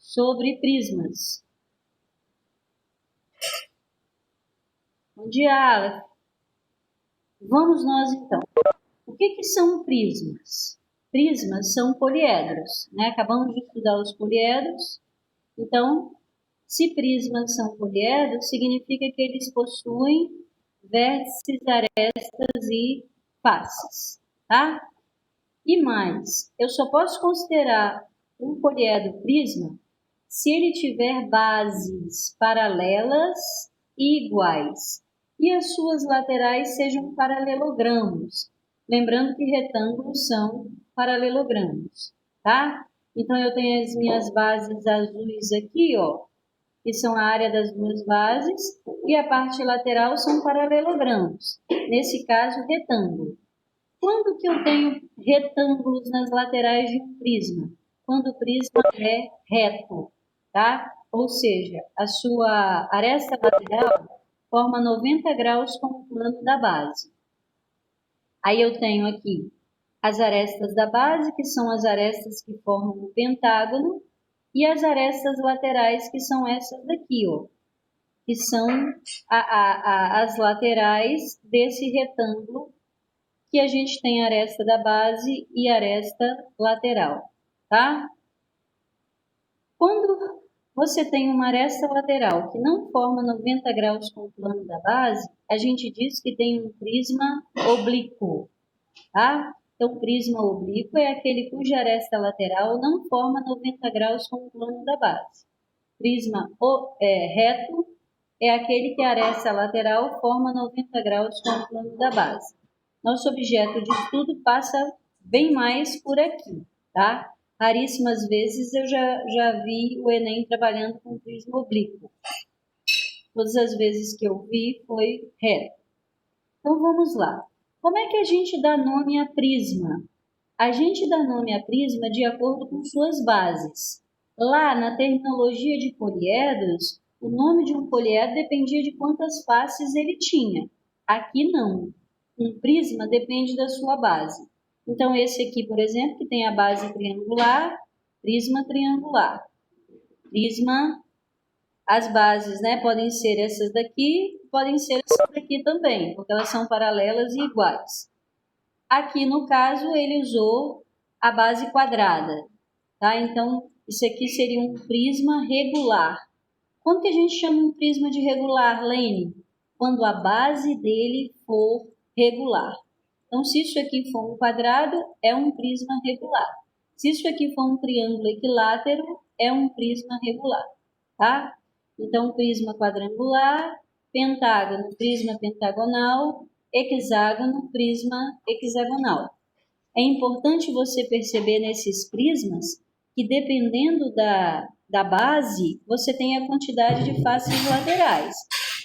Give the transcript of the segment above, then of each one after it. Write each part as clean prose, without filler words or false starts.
sobre prismas. Bom dia, Aleph. Vamos nós então. O que são prismas? Prismas são poliedros, né? Acabamos de estudar os poliedros. Então, se prismas são poliedros, significa que eles possuem vértices, arestas e faces, tá? E mais, eu só posso considerar um poliedro prisma se ele tiver bases paralelas e iguais e as suas laterais sejam paralelogramos. Lembrando que retângulos são paralelogramos, tá? Então, eu tenho as minhas bases azuis aqui, ó, que são a área das duas bases, e a parte lateral são paralelogramos. Nesse caso, retângulo. Quando que eu tenho retângulos nas laterais de um prisma? Quando o prisma é reto, tá? Ou seja, a sua aresta lateral forma 90 graus com o plano da base. Aí eu tenho aqui as arestas da base, que são as arestas que formam o pentágono, e as arestas laterais, que são essas daqui, ó, que são as laterais desse retângulo, que a gente tem aresta da base e aresta lateral, tá? Quando você tem uma aresta lateral que não forma 90 graus com o plano da base, a gente diz que tem um prisma oblíquo, tá? Então, prisma oblíquo é aquele cuja aresta lateral não forma 90 graus com o plano da base. Prisma reto é aquele que a aresta lateral forma 90 graus com o plano da base. Nosso objeto de estudo passa bem mais por aqui, tá? Raríssimas vezes eu já vi o Enem trabalhando com prisma oblíquo. Todas as vezes que eu vi foi reto. Então, vamos lá. Como é que a gente dá nome a prisma? A gente dá nome a prisma de acordo com suas bases. Lá na terminologia de poliedros, o nome de um poliedro dependia de quantas faces ele tinha. Aqui não. Um prisma depende da sua base. Então, esse aqui, por exemplo, que tem a base triangular, prisma triangular. Prisma, as bases, né, podem ser essas daqui, podem ser essas daqui também, porque elas são paralelas e iguais. Aqui, no caso, ele usou a base quadrada, tá? Então, isso aqui seria um prisma regular. Quando que a gente chama um prisma de regular, Lene? Quando a base dele for regular. Então, se isso aqui for um quadrado, é um prisma regular. Se isso aqui for um triângulo equilátero, é um prisma regular, tá? Então, prisma quadrangular, pentágono, prisma pentagonal, hexágono, prisma hexagonal. É importante você perceber nesses prismas que, dependendo da base, você tem a quantidade de faces laterais.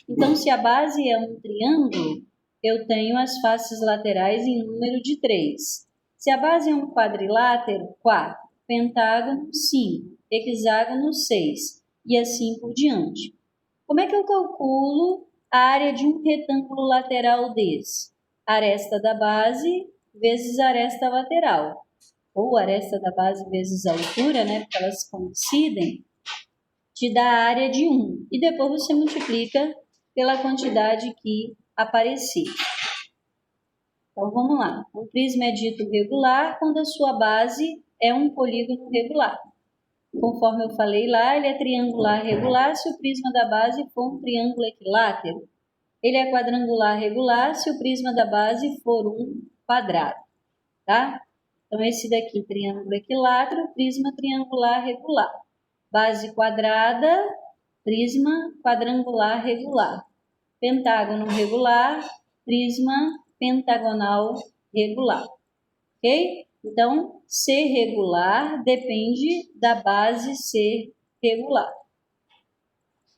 Então, se a base é um triângulo, eu tenho as faces laterais em número de 3. Se a base é um quadrilátero, 4. Pentágono, 5. Hexágono, 6. E assim por diante. Como é que eu calculo a área de um retângulo lateral desse? Aresta da base vezes aresta lateral. Ou aresta da base vezes a altura, né? Porque elas coincidem. Te dá a área de 1. E depois você multiplica pela quantidade que aparecer. Então, vamos lá. Um prisma é dito regular quando a sua base é um polígono regular. Conforme eu falei lá, ele é triangular regular se o prisma da base for um triângulo equilátero. Ele é quadrangular regular se o prisma da base for um quadrado, tá? Então, esse daqui, triângulo equilátero, prisma triangular regular. Base quadrada, prisma quadrangular regular. Pentágono regular, prisma pentagonal regular, ok? Então, ser regular depende da base ser regular.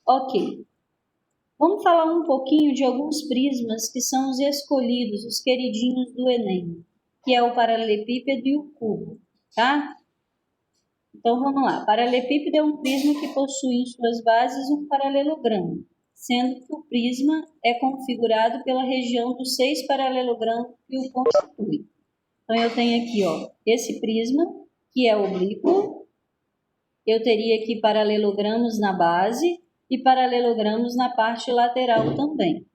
Ok. Vamos falar um pouquinho de alguns prismas que são os escolhidos, os queridinhos do Enem, que é o paralelepípedo e o cubo, tá? Então, vamos lá. Paralelepípedo é um prisma que possui em suas bases um paralelogramo, sendo que o prisma é configurado pela região dos 6 paralelogramos que o constituem. Então, eu tenho aqui, ó, esse prisma, que é oblíquo, eu teria aqui paralelogramos na base e paralelogramos na parte lateral também.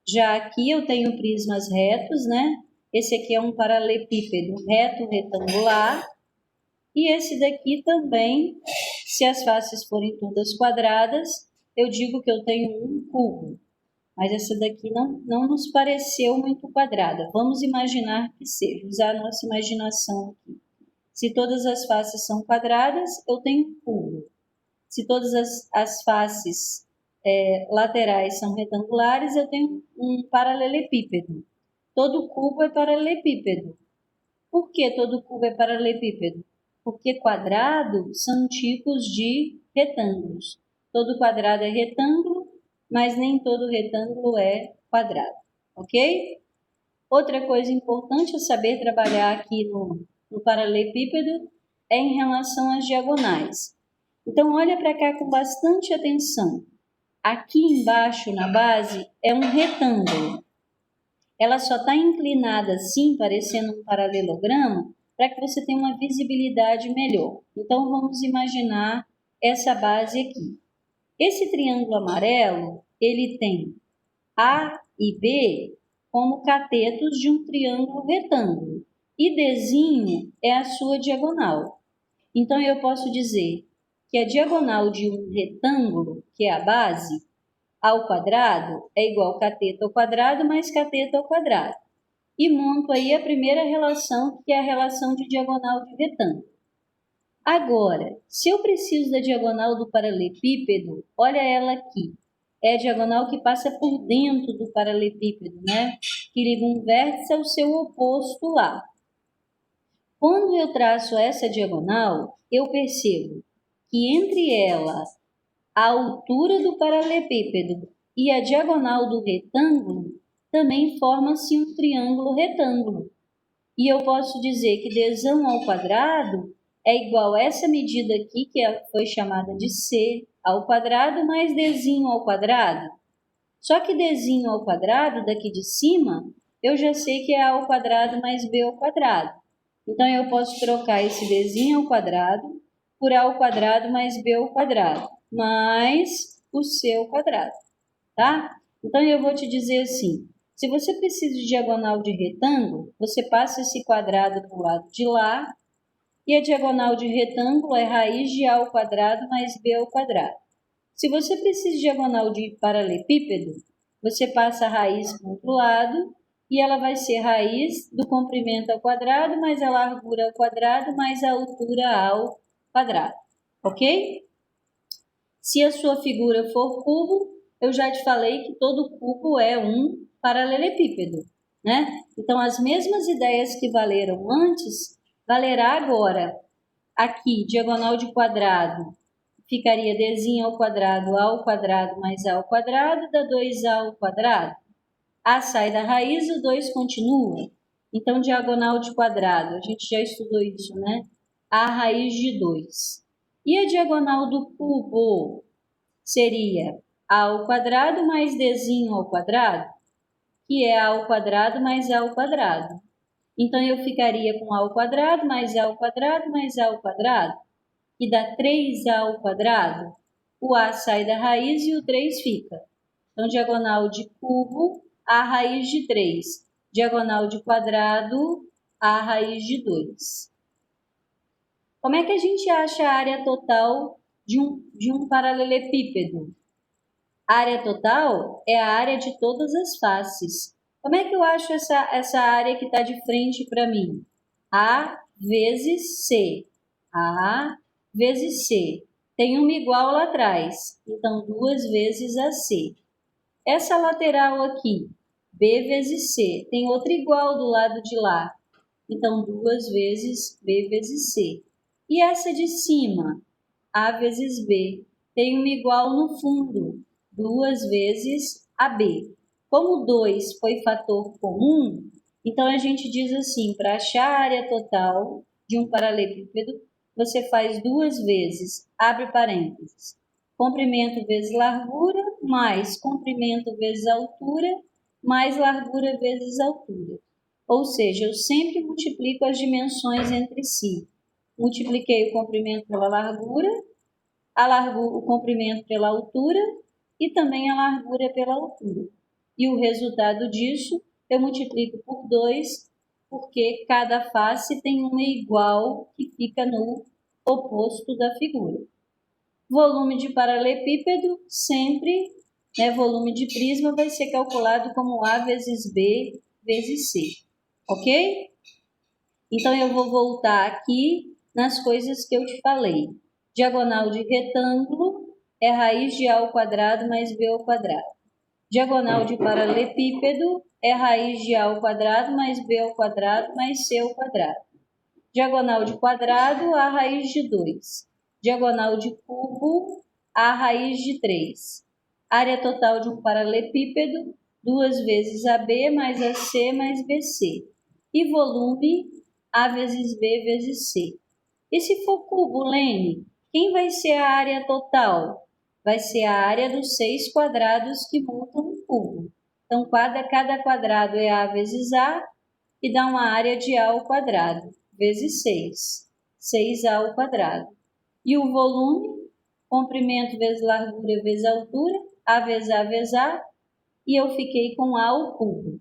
Já aqui eu tenho prismas retos, né? Esse aqui é um paralelepípedo reto retangular. E esse daqui também, se as faces forem todas quadradas, eu digo que eu tenho um cubo. Mas essa daqui não nos pareceu muito quadrada. Vamos imaginar que seja, usar a nossa imaginação aqui. Se todas as faces são quadradas, eu tenho um cubo. Se todas as faces laterais são retangulares, eu tenho um paralelepípedo. Todo cubo é paralelepípedo. Por que todo cubo é paralelepípedo? Porque quadrados são tipos de retângulos. Todo quadrado é retângulo, mas nem todo retângulo é quadrado, ok? Outra coisa importante a saber trabalhar aqui no paralelepípedo é em relação às diagonais. Então, olha para cá com bastante atenção. Aqui embaixo, na base, é um retângulo. Ela só está inclinada assim, parecendo um paralelogramo, para que você tenha uma visibilidade melhor. Então, vamos imaginar essa base aqui. Esse triângulo amarelo, ele tem A e B como catetos de um triângulo retângulo. E Dzinho é a sua diagonal. Então, eu posso dizer que a diagonal de um retângulo, que é a base, ao quadrado, é igual cateto ao quadrado mais cateto ao quadrado. E monto aí a primeira relação, que é a relação de diagonal de retângulo. Agora, se eu preciso da diagonal do paralelepípedo, olha ela aqui. É a diagonal que passa por dentro do paralelepípedo, né? Que liga um vértice ao seu oposto lá. Quando eu traço essa diagonal, eu percebo que entre ela, a altura do paralelepípedo e a diagonal do retângulo, também forma-se um triângulo retângulo. E eu posso dizer que Dzão ao quadrado é igual a essa medida aqui, que foi chamada de C ao quadrado, mais Dzinho ao quadrado. Só que Dzinho ao quadrado, daqui de cima, eu já sei que é A ao quadrado mais B ao quadrado. Então, eu posso trocar esse Dzinho ao quadrado por A ao quadrado mais B ao quadrado, mais o C ao quadrado, tá? Então, eu vou te dizer assim, se você precisa de diagonal de retângulo, você passa esse quadrado para o lado de lá, e a diagonal de retângulo é raiz de A ao quadrado mais B ao quadrado. Se você precisa de diagonal de paralelepípedo, você passa a raiz para o outro lado, e ela vai ser raiz do comprimento ao quadrado, mais a largura ao quadrado, mais a altura ao quadrado, ok? Se a sua figura for cubo, eu já te falei que todo cubo é um paralelepípedo, né? Então, as mesmas ideias que valeram antes, valerá agora. Aqui, diagonal de quadrado, ficaria Dzinho ao quadrado, A ao quadrado mais A ao quadrado, dá 2A ao quadrado. A sai da raiz, o 2 continua. Então, diagonal de quadrado, a gente já estudou isso, né? A raiz de 2. E a diagonal do cubo seria A ao quadrado mais Dzinho ao quadrado, que é A ao quadrado mais A ao quadrado. Então, eu ficaria com A ao quadrado mais A ao quadrado mais A ao quadrado, que dá 3A ao quadrado. O A sai da raiz e o 3 fica. Então, diagonal de cubo, A raiz de 3. Diagonal de quadrado, A raiz de 2. Como é que a gente acha a área total de um paralelepípedo? A área total é a área de todas as faces. Como é que eu acho essa área que está de frente para mim? A vezes C. A vezes C. Tem uma igual lá atrás, então 2 vezes AC. Essa lateral aqui, B vezes C, tem outra igual do lado de lá, então 2 vezes B vezes C. E essa de cima, A vezes B, tem uma igual no fundo, 2 vezes AB. Como 2 foi fator comum, então a gente diz assim, para achar a área total de um paralelepípedo, você faz 2 vezes, abre parênteses, comprimento vezes largura, mais comprimento vezes altura, mais largura vezes altura. Ou seja, eu sempre multiplico as dimensões entre si. multipliquei o comprimento pela largura, o comprimento pela altura e também a largura pela altura. E o resultado disso eu multiplico por 2, porque cada face tem uma igual que fica no oposto da figura. Volume de paralelepípedo sempre, volume de prisma vai ser calculado como A vezes B vezes C, ok? Então eu vou voltar aqui nas coisas que eu te falei. Diagonal de retângulo é raiz de A ao quadrado mais B ao quadrado. Diagonal de paralelepípedo é raiz de A ao quadrado mais B ao quadrado mais C ao quadrado. Diagonal de quadrado, A raiz de 2. Diagonal de cubo, A raiz de 3. Área total de um paralelepípedo, 2 vezes AB mais AC mais BC. E volume, A vezes B vezes C. E se for cubo, Lene, quem vai ser a área total? Vai ser a área dos 6 quadrados que montam um cubo. Então, cada quadrado é A vezes A e dá uma área de A ao quadrado, vezes 6. 6A ao quadrado. E o volume, comprimento vezes largura vezes altura, A vezes A vezes A, e eu fiquei com A ao cubo.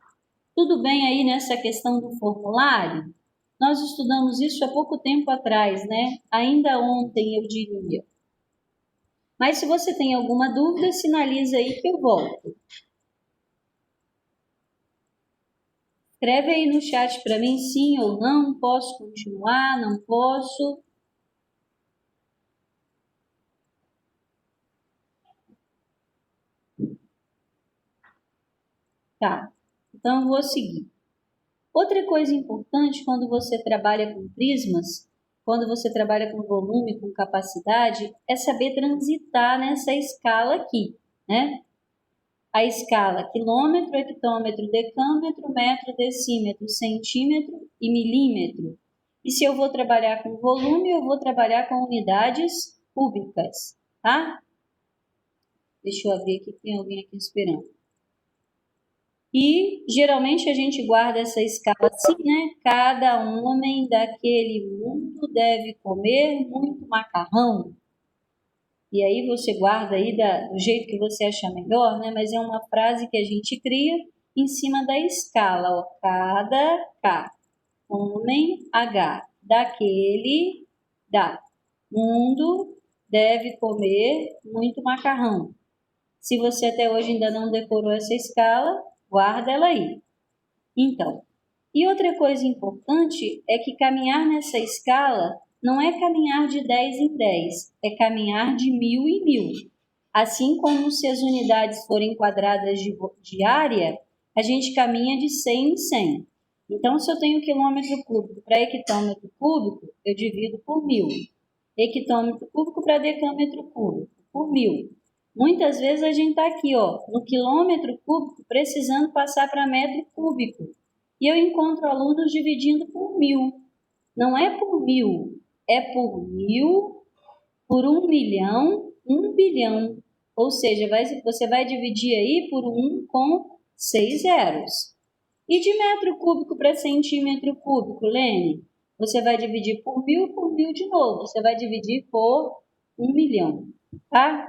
Tudo bem aí nessa questão do formulário? Nós estudamos isso há pouco tempo atrás, né? Ainda ontem, eu diria. Mas se você tem alguma dúvida, sinaliza aí que eu volto. Escreve aí no chat para mim sim ou não, posso continuar, não posso. Tá, então eu vou seguir. Outra coisa importante quando você trabalha com prismas, quando você trabalha com volume, com capacidade, é saber transitar nessa escala aqui, né? A escala quilômetro, hectômetro, decâmetro, metro, decímetro, centímetro e milímetro. E se eu vou trabalhar com volume, eu vou trabalhar com unidades cúbicas, tá? Deixa eu abrir aqui, tem alguém aqui esperando. E geralmente a gente guarda essa escala assim, né? Cada homem daquele mundo deve comer muito macarrão. E aí você guarda aí do jeito que você achar melhor, né? Mas é uma frase que a gente cria em cima da escala, ó. Cada homem H daquele mundo deve comer muito macarrão. Se você até hoje ainda não decorou essa escala, guarda ela aí. Então, e outra coisa importante é que caminhar nessa escala não é caminhar de 10 em 10, é caminhar de 1000 em 1000. Assim como se as unidades forem quadradas de área, a gente caminha de 100 em 100. Então, se eu tenho quilômetro cúbico para hectômetro cúbico, eu divido por 1000. Hectômetro cúbico para decâmetro cúbico, por 1000. Muitas vezes a gente está aqui, ó, no quilômetro cúbico, precisando passar para metro cúbico. E eu encontro alunos dividindo por 1000. Não é por 1000, é por 1000, por 1 milhão, 1 bilhão. Ou seja, você vai dividir aí por 1 com 6 zeros. E de metro cúbico para centímetro cúbico, Lene? Você vai dividir por 1000 de novo. Você vai dividir por 1 milhão, tá?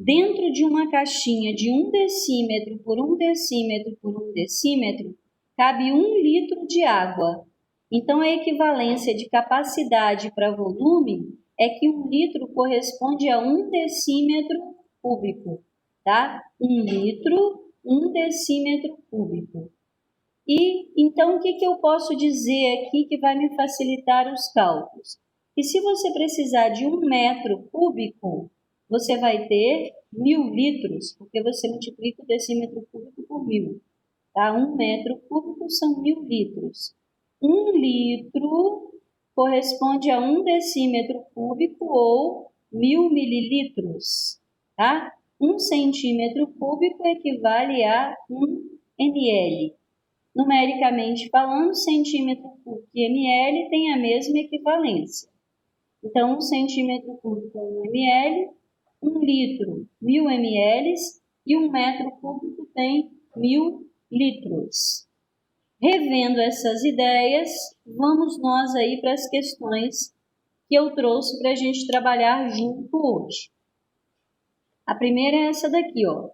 Dentro de uma caixinha de 1 decímetro por 1 decímetro por 1 decímetro, cabe 1 litro de água. Então, a equivalência de capacidade para volume é que 1 litro corresponde a 1 decímetro cúbico, tá? 1 litro, 1 decímetro cúbico. E, então, o que eu posso dizer aqui que vai me facilitar os cálculos? Que se você precisar de 1 metro cúbico, você vai ter 1000 litros, porque você multiplica o decímetro cúbico por 1000. Tá? 1 metro cúbico são 1000 litros. 1 litro corresponde a 1 decímetro cúbico ou 1000 mililitros. Tá? 1 centímetro cúbico equivale a 1 ml. Numericamente falando, centímetro cúbico e ml têm a mesma equivalência. Então, 1 centímetro cúbico é 1 ml, 1 litro, 1000 ml e 1 metro cúbico tem 1000 litros. Revendo essas ideias, vamos nós aí para as questões que eu trouxe para a gente trabalhar junto hoje. A primeira é essa daqui, ó.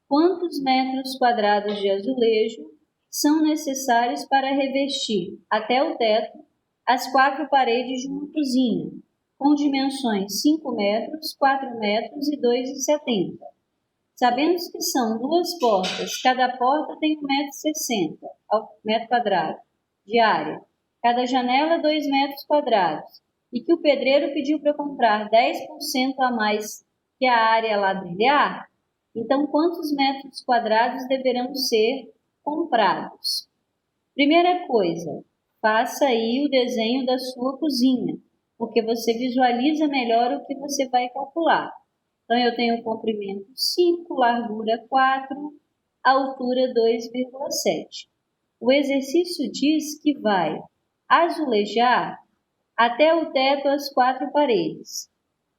Quantos metros quadrados de azulejo são necessários para revestir até o teto as 4 paredes de uma cozinha, com dimensões 5 metros, 4 metros e 2,70? Sabemos que são 2 portas, cada porta tem 1,60 m ao metro quadrado de área, cada janela 2 metros quadrados, e que o pedreiro pediu para comprar 10% a mais que a área a ladrilhar, então quantos metros quadrados deverão ser comprados? Primeira coisa, faça aí o desenho da sua cozinha, porque você visualiza melhor o que você vai calcular. Então, eu tenho comprimento 5, largura 4, altura 2,7. O exercício diz que vai azulejar até o teto as 4 paredes.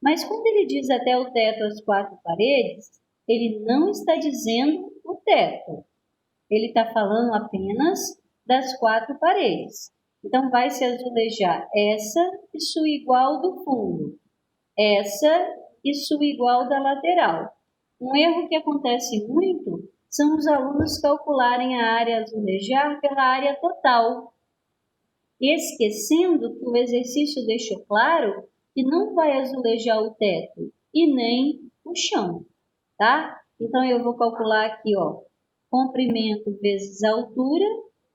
Mas quando ele diz até o teto as 4 paredes, ele não está dizendo o teto. Ele está falando apenas das 4 paredes. Então, vai se azulejar essa e sua igual do fundo. Essa e sua igual da lateral. Um erro que acontece muito são os alunos calcularem a área a azulejar pela área total, esquecendo que o exercício deixou claro que não vai azulejar o teto e nem o chão, tá? Então, eu vou calcular aqui, ó, comprimento vezes altura,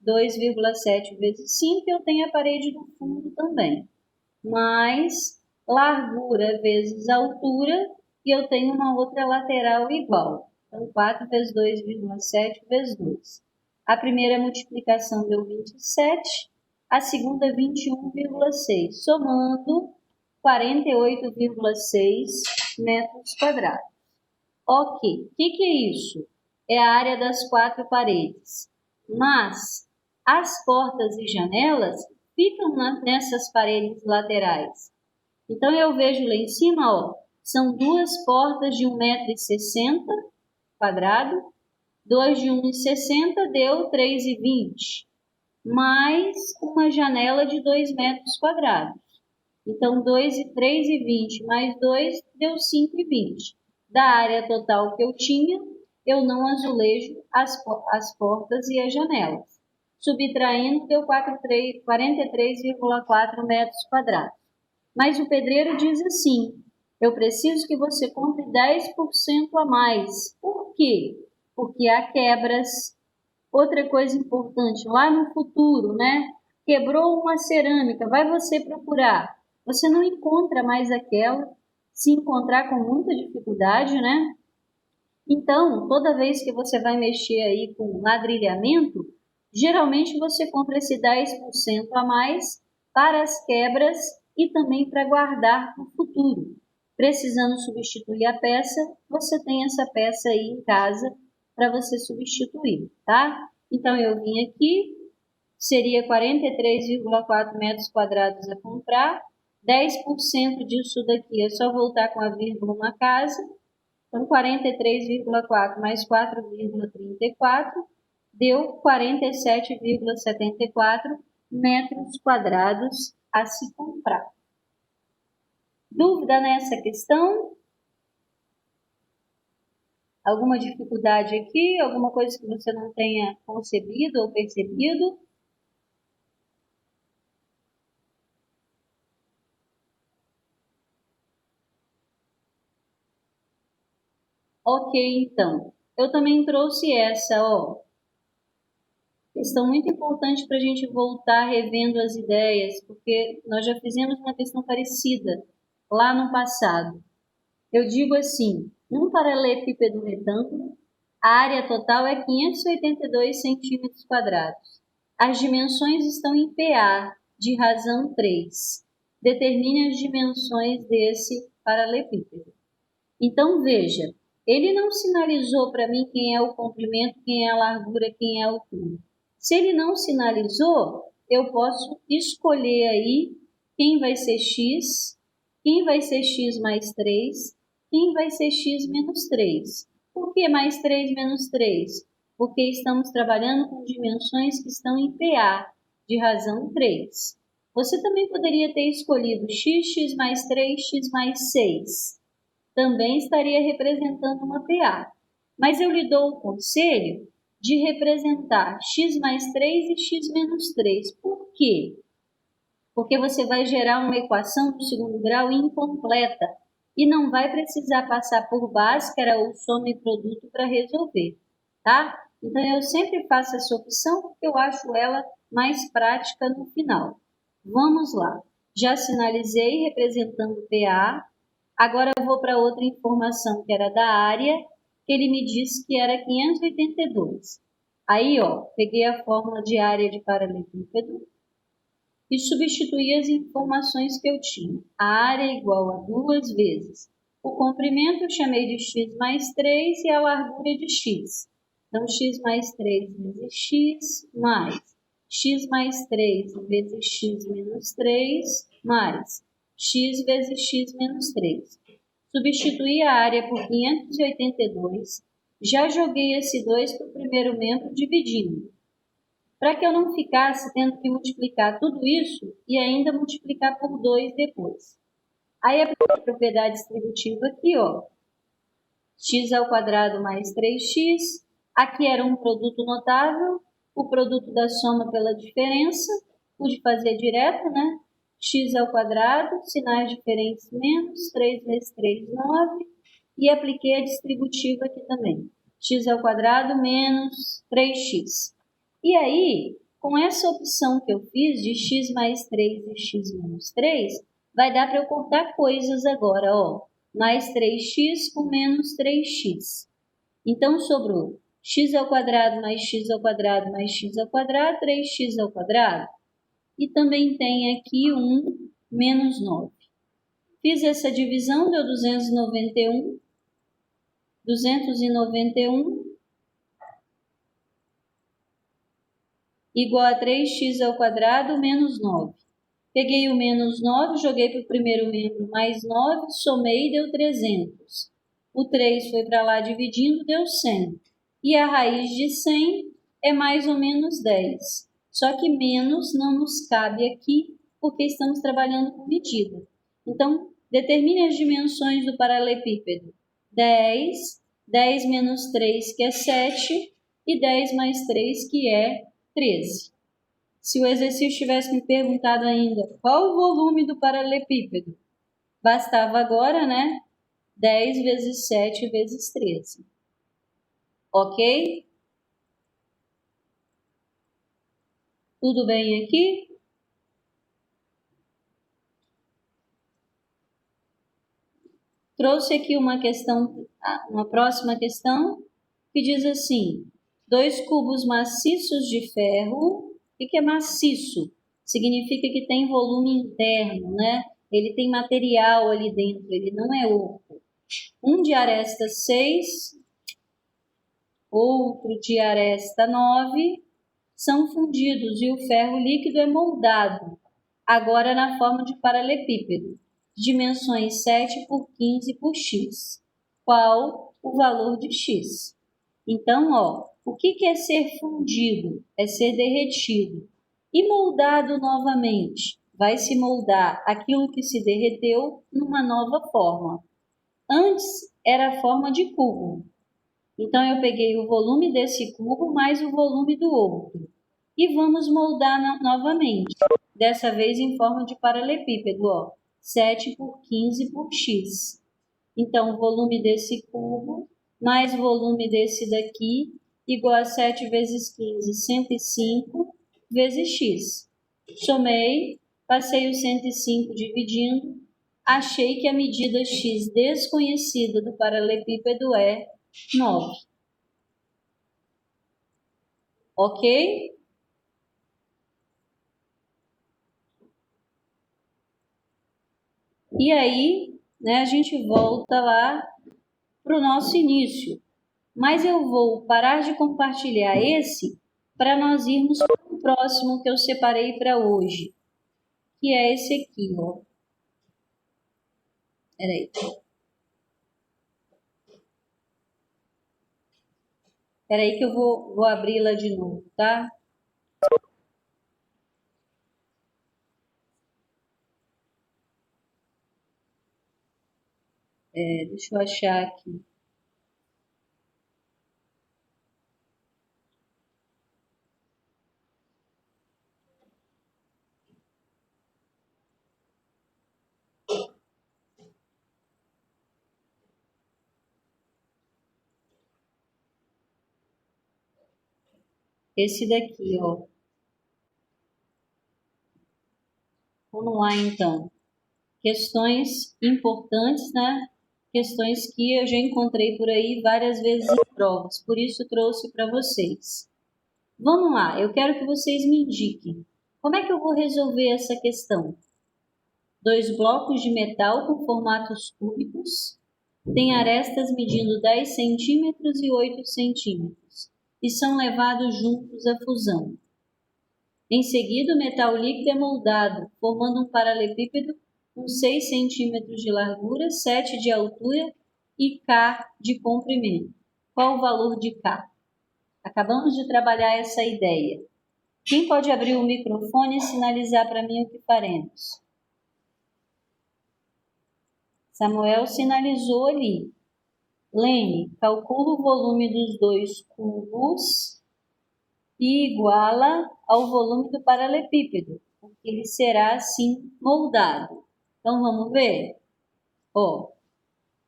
2,7 vezes 5, eu tenho a parede do fundo também, mais largura vezes altura, e eu tenho uma outra lateral igual. Então, 4 vezes 2,7 vezes 2. A primeira multiplicação deu 27, a segunda 21,6, somando 48,6 metros quadrados. Ok, o que é isso? É a área das 4 paredes. Mas as portas e janelas ficam nessas paredes laterais. Então, eu vejo lá em cima, ó, são 2 portas de 1,60 m quadrado, 2 de 1,60 deu 3,20, mais uma janela de 2 metros quadrados. Então, 2 e 3,20 mais 2 deu 5,20. Da área total que eu tinha, eu não azulejo as portas e as janelas. Subtraindo, deu 43,4 metros quadrados. Mas o pedreiro diz assim, eu preciso que você compre 10% a mais. Por quê? Porque há quebras. Outra coisa importante, lá no futuro, né? Quebrou uma cerâmica, vai você procurar. Você não encontra mais aquela, se encontrar com muita dificuldade, né? Então, toda vez que você vai mexer aí com ladrilhamento, geralmente você compra esse 10% a mais para as quebras e também para guardar no futuro. Precisando substituir a peça, você tem essa peça aí em casa para você substituir, tá? Então, eu vim aqui, seria 43,4 metros quadrados a comprar, 10% disso daqui é só voltar com a vírgula uma casa, então 43,4 mais 4,34 deu 47,74 metros quadrados a se comprar. Dúvida nessa questão? Alguma dificuldade aqui? Alguma coisa que você não tenha concebido ou percebido? Ok, então. Eu também trouxe essa, ó. Questão muito importante para a gente voltar revendo as ideias, porque nós já fizemos uma questão parecida lá no passado. Eu digo assim, num paralelepípedo retângulo, a área total é 582 centímetros quadrados. As dimensões estão em PA, de razão 3. Determine as dimensões desse paralelepípedo. Então, veja, ele não sinalizou para mim quem é o comprimento, quem é a largura, quem é a altura. Se ele não sinalizou, eu posso escolher aí quem vai ser x, quem vai ser x mais 3, quem vai ser x menos 3. Por que mais 3 menos 3? porque estamos trabalhando com dimensões que estão em PA, de razão 3. Você também poderia ter escolhido x mais 3, x mais 6. Também estaria representando uma PA. Mas eu lhe dou o conselho de representar x mais 3 e x menos 3. Por quê? Porque você vai gerar uma equação do segundo grau incompleta e não vai precisar passar por Bhaskara ou soma e produto para resolver, tá? Então, eu sempre faço essa opção porque eu acho ela mais prática no final. Vamos lá. Já sinalizei representando PA. Agora eu vou para outra informação que era da área, que ele me disse que era 582. Aí, ó, peguei a fórmula de área de paralelepípedo e substituí as informações que eu tinha. A área é igual a 2 vezes o comprimento, eu chamei de x mais 3 e a largura de x. Então, x mais 3 vezes x mais 3 vezes x menos 3 mais x vezes x menos 3. Substituí a área por 582. Já joguei esse 2 para o primeiro membro dividindo, para que eu não ficasse tendo que multiplicar tudo isso e ainda multiplicar por 2 depois. Aí a propriedade distributiva aqui, ó, x ao quadrado mais 3x, aqui era um produto notável, o produto da soma pela diferença, pude fazer direto, né? X ao quadrado, sinais diferentes menos, 3 vezes 3, 9, e apliquei a distributiva aqui também, x ao quadrado menos 3x. E aí, com essa opção que eu fiz de x mais 3 e x menos 3, vai dar para eu cortar coisas agora, ó. Mais 3x com menos 3x. Então, sobrou x ao quadrado mais x ao quadrado mais x ao quadrado, 3x ao quadrado. E também tem aqui um menos 9. Fiz essa divisão, deu 291. 291 igual a 3x ao quadrado menos 9. Peguei o menos 9, joguei para o primeiro membro mais 9, somei e deu 300. O 3 foi para lá dividindo, deu 100. E a raiz de 100 é mais ou menos 10. Só que menos não nos cabe aqui, porque estamos trabalhando com medida. Então, determine as dimensões do paralelepípedo. 10, 10 menos 3, que é 7, e 10 mais 3, que é 13. Se o exercício tivesse me perguntado ainda qual o volume do paralelepípedo, bastava agora, né? 10 vezes 7 vezes 13. Ok? Tudo bem aqui? Trouxe aqui uma questão, uma próxima questão, que diz assim: 2 cubos maciços de ferro. O que é maciço? Significa que tem volume interno, né? Ele tem material ali dentro, ele não é oco. Um de aresta 6, outro de aresta 9, são fundidos e o ferro líquido é moldado, agora na forma de paralelepípedo, dimensões 7 por 15 por x. Qual o valor de x? Então, ó, o que é ser fundido? É ser derretido. E moldado novamente? Vai se moldar aquilo que se derreteu numa nova forma. Antes era a forma de cubo. Então, eu peguei o volume desse cubo mais o volume do outro. E vamos moldar novamente. Dessa vez em forma de paralelepípedo, ó. 7 por 15 por x. Então, o volume desse cubo mais o volume desse daqui igual a 7 vezes 15, 105 vezes x. Somei, passei o 105 dividindo, achei que a medida x desconhecida do paralelepípedo é 9. Ok? E aí, né, a gente volta lá para o nosso início. Mas eu vou parar de compartilhar esse para nós irmos para o próximo que eu separei para hoje, que é esse aqui, ó. Peraí. Espera aí que eu vou abri-la de novo, tá? Deixa eu achar aqui. Esse daqui, ó. Vamos lá, então. Questões importantes, né? Questões que eu já encontrei por aí várias vezes em provas, por isso trouxe para vocês. Vamos lá, eu quero que vocês me indiquem. Como é que eu vou resolver essa questão? 2 blocos de metal com formatos cúbicos, têm arestas medindo 10 centímetros e 8 centímetros, e são levados juntos à fusão. Em seguida, o metal líquido é moldado, formando um paralelepípedo com 6 centímetros de largura, 7 de altura e K de comprimento. Qual o valor de K? Acabamos de trabalhar essa ideia. Quem pode abrir o microfone e sinalizar para mim o que faremos? Samuel sinalizou ali. Lene, calcula o volume dos 2 cubos e iguala ao volume do paralelepípedo, porque ele será assim moldado. Então vamos ver? Ó,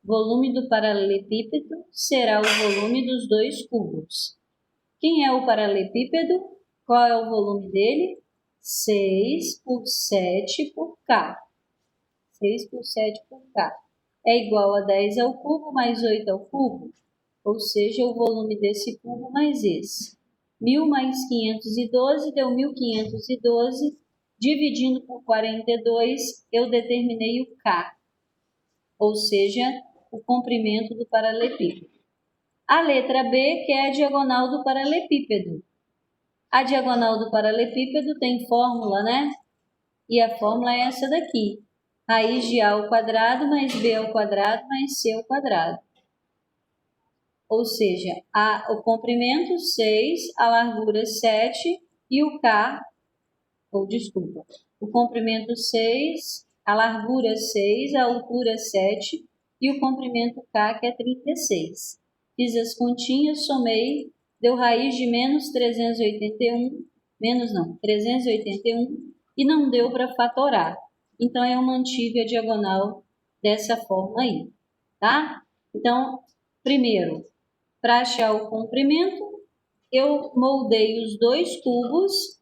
volume do paralelepípedo será o volume dos 2 cubos. Quem é o paralelepípedo? Qual é o volume dele? 6 por 7 por K. 6 por 7 por K. É igual a 10 ao cubo mais 8 ao cubo, ou seja, o volume desse cubo mais esse. 1.000 mais 512 deu 1.512, dividindo por 42, eu determinei o K, ou seja, o comprimento do paralelepípedo. A letra B, que é a diagonal do paralelepípedo. A diagonal do paralelepípedo tem fórmula, né? E a fórmula é essa daqui. Raiz de A ao quadrado mais B ao quadrado mais C ao quadrado. Ou seja, o comprimento 6, a largura 7 e o K, o comprimento 6, a largura 6, a altura 7 e o comprimento K, que é 36. Fiz as continhas, somei, deu raiz de menos 381, 381, e não deu para fatorar. Então, eu mantive a diagonal dessa forma aí, tá? Então, primeiro, para achar o comprimento, eu moldei os 2 cubos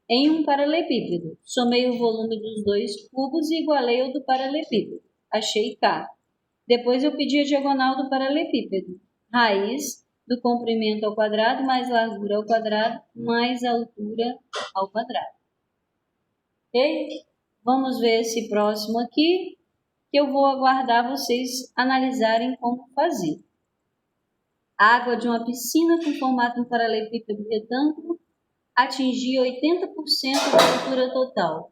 em um paralelepípedo. Somei o volume dos 2 cubos e igualei o do paralelepípedo. Achei K. Depois eu pedi a diagonal do paralelepípedo. Raiz do comprimento ao quadrado mais largura ao quadrado mais altura ao quadrado. Ok? Vamos ver esse próximo aqui, que eu vou aguardar vocês analisarem como fazer. A água de uma piscina com formato em paralelepípedo retângulo atingia 80% da altura total.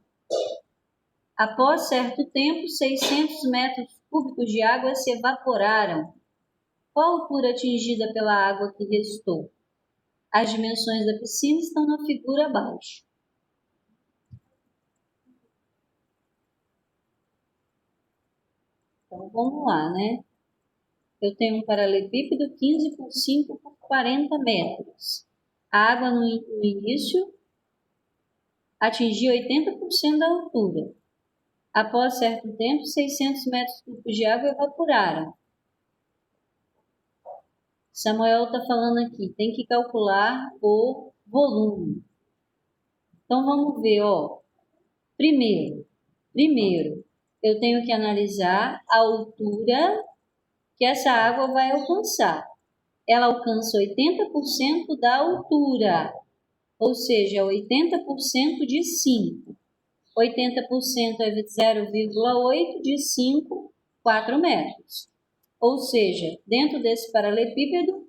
Após certo tempo, 600 metros cúbicos de água se evaporaram. Qual a altura atingida pela água que restou? As dimensões da piscina estão na figura abaixo. Então, vamos lá, né? Eu tenho um paralelepípedo 15 por 5 por 40 metros. A água no início atingia 80% da altura. Após certo tempo, 600 metros cúbicos de água evaporaram. Samuel está falando aqui, tem que calcular o volume. Então, vamos ver, ó. Primeiro, eu tenho que analisar a altura que essa água vai alcançar. Ela alcança 80% da altura, ou seja, 80% de 5. 80% é 0,8 de 5, 4 metros. Ou seja, dentro desse paralelepípedo,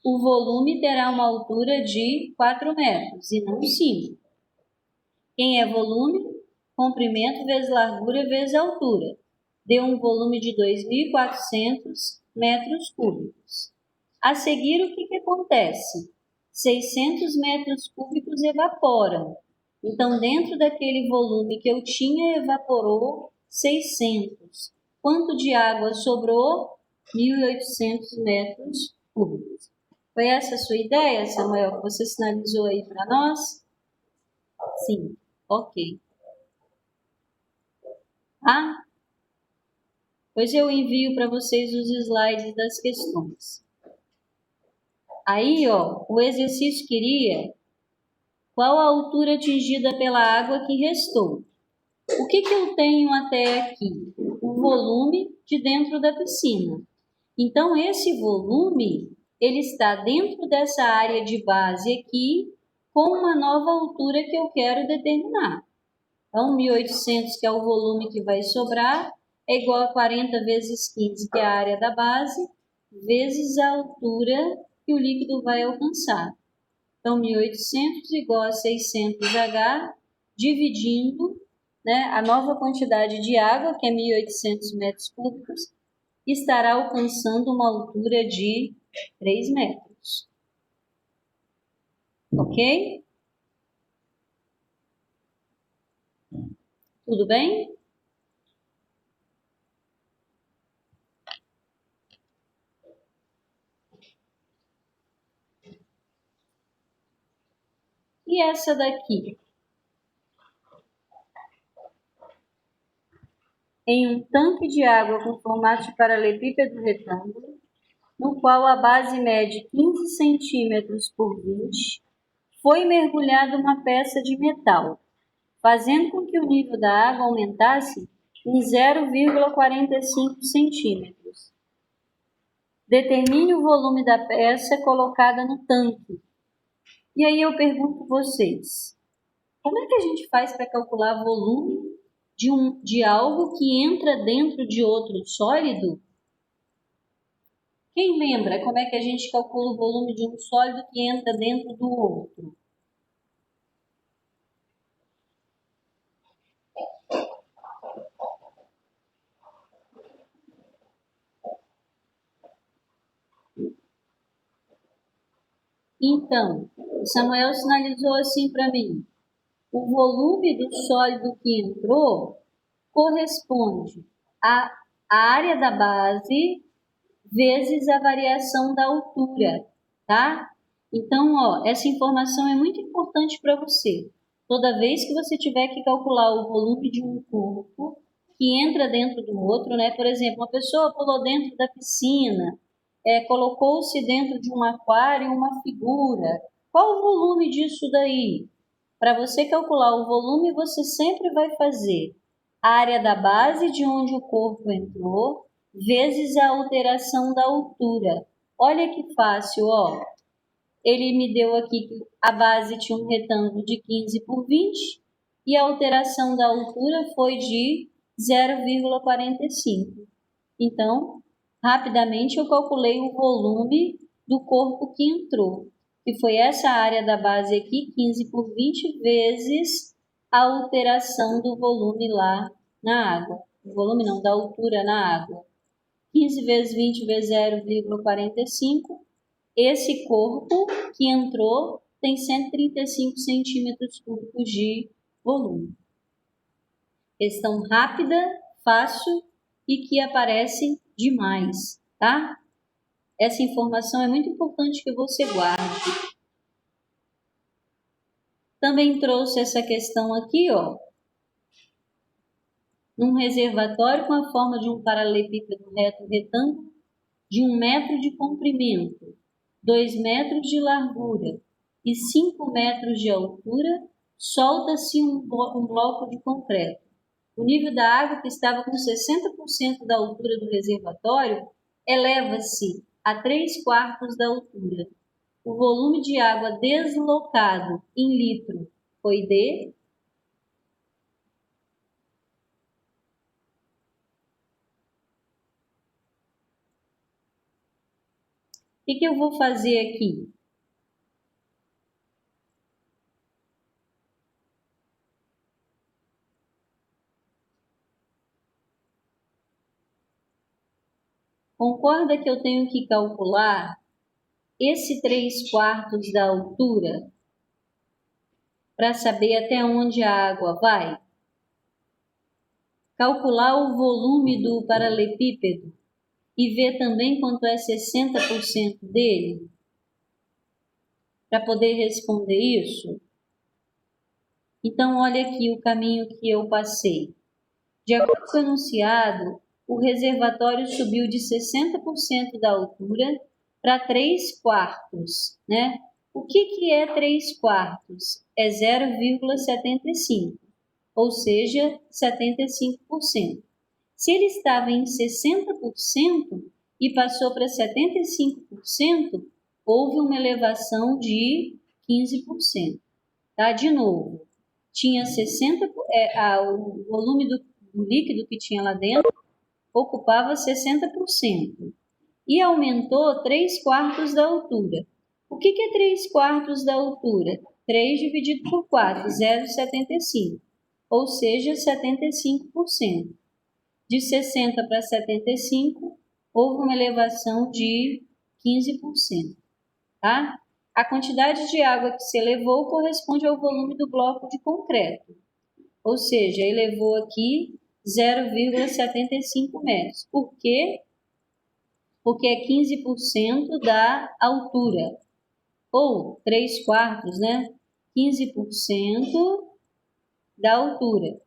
o volume terá uma altura de 4 metros e não 5. Quem é volume? Comprimento vezes largura vezes altura. Deu um volume de 2.400 metros cúbicos. A seguir, o que acontece? 600 metros cúbicos evaporam. Então, dentro daquele volume que eu tinha, evaporou 600. Quanto de água sobrou? 1.800 metros cúbicos. Foi essa a sua ideia, Samuel, que você sinalizou aí para nós? Sim, ok. Ah, pois eu envio para vocês os slides das questões. Aí, ó, o exercício queria qual a altura atingida pela água que restou. O que eu tenho até aqui? O volume de dentro da piscina. Então, esse volume, ele está dentro dessa área de base aqui, com uma nova altura que eu quero determinar. Então, 1.800, que é o volume que vai sobrar, é igual a 40 vezes 15, que é a área da base, vezes a altura que o líquido vai alcançar. Então, 1.800 igual a 600H, dividindo, né, a nova quantidade de água, que é 1.800 metros cúbicos, estará alcançando uma altura de 3 metros. Ok? Tudo bem? E essa daqui? Em um tanque de água com formato de paralelepípedo retângulo, no qual a base mede 15 centímetros por 20, foi mergulhada uma peça de metal, fazendo com que o nível da água aumentasse em 0,45 centímetros. Determine o volume da peça colocada no tanque. E aí eu pergunto vocês, como é que a gente faz para calcular volume de algo que entra dentro de outro sólido? Quem lembra como é que a gente calcula o volume de um sólido que entra dentro do outro? Então, o Samuel sinalizou assim para mim. O volume do sólido que entrou corresponde à área da base vezes a variação da altura, tá? Então, ó, essa informação é muito importante para você. Toda vez que você tiver que calcular o volume de um corpo que entra dentro do outro, né? Por exemplo, uma pessoa pulou dentro da piscina, colocou-se dentro de um aquário uma figura. Qual o volume disso daí? Para você calcular o volume, você sempre vai fazer a área da base de onde o corpo entrou, vezes a alteração da altura. Olha que fácil, ó. Ele me deu aqui que a base tinha um retângulo de 15 por 20 e a alteração da altura foi de 0,45. Então, rapidamente eu calculei o volume do corpo que entrou, que foi essa área da base aqui, 15 por 20, vezes a alteração do volume lá na água. O volume não, da altura na água. 15 vezes 20 vezes 0,45. Esse corpo que entrou tem 135 centímetros cúbicos de volume. Questão rápida, fácil e que aparece demais, tá? Essa informação é muito importante que você guarde. Também trouxe essa questão aqui, ó. Num reservatório com a forma de um paralelepípedo reto retângulo de 1 metro de comprimento, 2 metros de largura e 5 metros de altura, solta-se um bloco de concreto. O nível da água, que estava com 60% da altura do reservatório, eleva-se a 3/4 da altura. O volume de água deslocado em litro foi de... O que eu vou fazer aqui? Concorda que eu tenho que calcular esse 3/4 da altura para saber até onde a água vai? Calcular o volume do paralelepípedo e ver também quanto é 60% dele? Para poder responder isso? Então, olha aqui o caminho que eu passei. De acordo com o enunciado, o reservatório subiu de 60% da altura para 3/4, né? O que é 3/4? É 0,75, ou seja, 75%. Se ele estava em 60% e passou para 75%, houve uma elevação de 15%. Tá? De novo, tinha 60%, o volume do líquido que tinha lá dentro ocupava 60% e aumentou 3/4 da altura. O que é 3/4 da altura? 3 dividido por 4, 0,75, ou seja, 75%. De 60 para 75, houve uma elevação de 15%. Tá? A quantidade de água que se elevou corresponde ao volume do bloco de concreto, ou seja, elevou aqui 0,75 metros. Por quê? Porque é 15% da altura, ou 3/4, né? 15% da altura.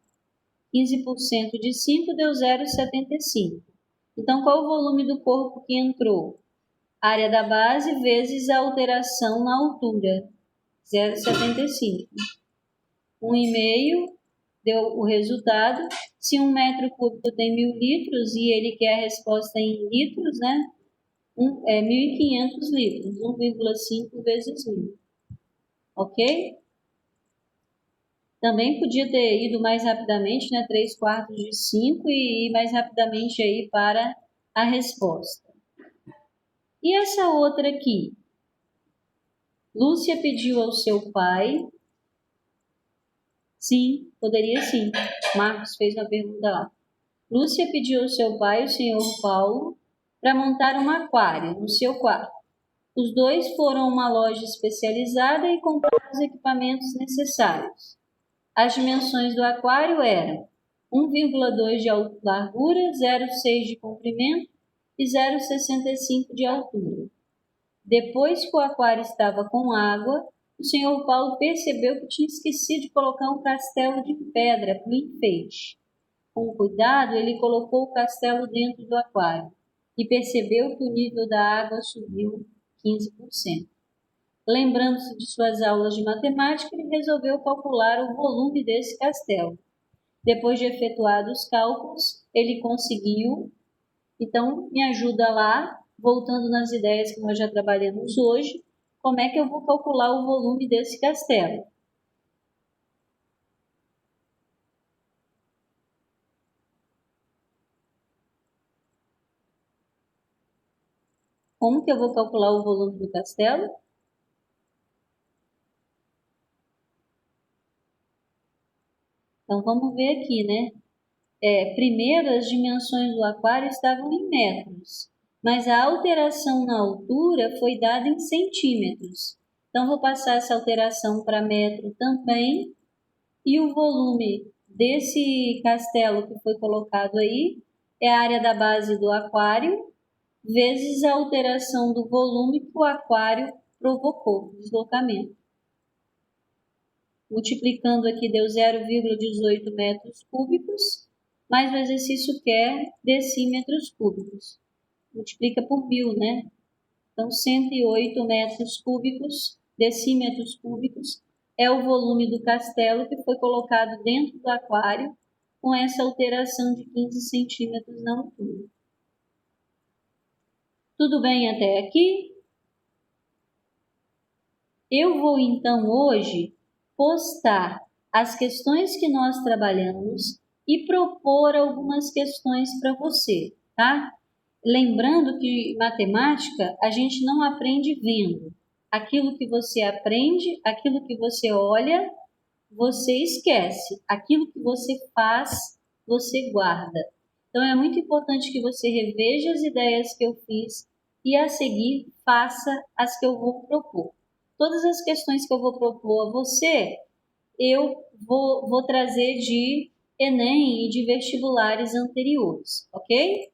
15% de 5 deu 0,75. Então, qual o volume do corpo que entrou? Área da base vezes a alteração na altura, 0,75. 1,5 deu o resultado. Se 1 metro cúbico tem 1.000 litros e ele quer a resposta em litros, né? 1.500 litros, 1,5 vezes 1.000. Ok? Também podia ter ido mais rapidamente, né? 3/4 de 5 e ir mais rapidamente aí para a resposta. E essa outra aqui? Lúcia pediu ao seu pai. Sim, poderia sim. Marcos fez uma pergunta lá. Lúcia pediu ao seu pai, o senhor Paulo, para montar um aquário no seu quarto. Os dois foram a uma loja especializada e compraram os equipamentos necessários. As dimensões do aquário eram 1,2 de largura, 0,6 de comprimento e 0,65 de altura. Depois que o aquário estava com água, o senhor Paulo percebeu que tinha esquecido de colocar um castelo de pedra para o enfeite. Com cuidado, ele colocou o castelo dentro do aquário e percebeu que o nível da água subiu 15%. Lembrando-se de suas aulas de matemática, ele resolveu calcular o volume desse castelo. Depois de efetuados os cálculos, ele conseguiu. Então, me ajuda lá, voltando nas ideias que nós já trabalhamos hoje, como é que eu vou calcular o volume desse castelo? Como que eu vou calcular o volume do castelo? Então, vamos ver aqui, né? Primeiro, as dimensões do aquário estavam em metros, mas a alteração na altura foi dada em centímetros. Então, vou passar essa alteração para metro também. E o volume desse castelo que foi colocado aí é a área da base do aquário, vezes a alteração do volume que o aquário provocou, deslocamento. Multiplicando aqui deu 0,18 metros cúbicos, mas o exercício quer decímetros cúbicos. Multiplica por 1.000, né? Então, 108 metros cúbicos, decímetros cúbicos, é o volume do castelo que foi colocado dentro do aquário com essa alteração de 15 centímetros na altura. Tudo bem até aqui? Eu vou, então, hoje postar as questões que nós trabalhamos e propor algumas questões para você, tá? Lembrando que matemática a gente não aprende vendo. Aquilo que você aprende, aquilo que você olha, você esquece. Aquilo que você faz, você guarda. Então é muito importante que você reveja as ideias que eu fiz e a seguir faça as que eu vou propor. Todas as questões que eu vou propor a você, eu vou trazer de Enem e de vestibulares anteriores, ok?